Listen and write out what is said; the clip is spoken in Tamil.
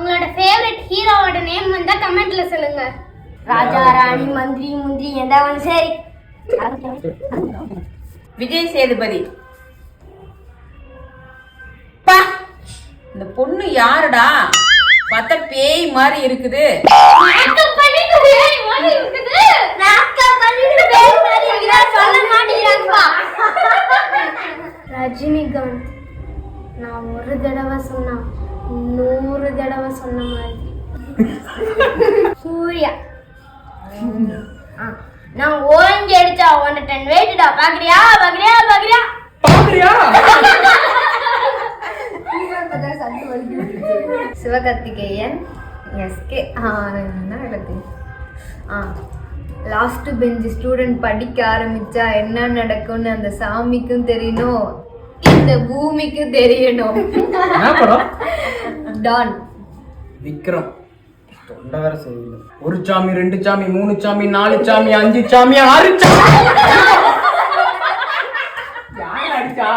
உங்களோட ஃபேவரட் ஹீரோவோட நேம் வந்தா கமெண்ட்ல சொல்லுங்க. ராஜா ராணி மந்திரி முந்திரி எதாவது சரி. விஜய் சேதுபதி. இந்த பொண்ணு யாருடா? பார்த்தா பேய் மாதிரி இருக்குது. மேக்கப் பண்ணிட்டு பேய் மாதிரி இருக்குது. மேக்கப் பண்ணிட்டு பேய் மாதிரி இருக்குதா சொல்ல மாட்டீங்கப்பா. ரஜினிகாந்த். நான் ஒரு தடவை சொன்னா 100 தடவை சொன்ன மாதிரி. சூர்யா. நான் ஓஞ்சி அடிச்சா 110 வெயிட்டா பாக்குறியா பாக்குறியா பாக்குறியா பாக்குறியா? சிவகார்த்திகேயன். எஸ்கே என்ன எழுதி லாஸ்ட் பெஞ்ச் ஸ்டூடெண்ட் படிக்க ஆரம்பிச்சா என்ன நடக்கும்னு அந்த சாமிக்கும் தெரியணும், இந்த பூமிக்கும் தெரியணும். டான். விக்ரம். தொண்டை வேற சரியில்லை. 1 சாமி 2 சாமி 3 சாமி 4 சாமி 5 சாமி 6 சாமி. யார் அடிச்சா?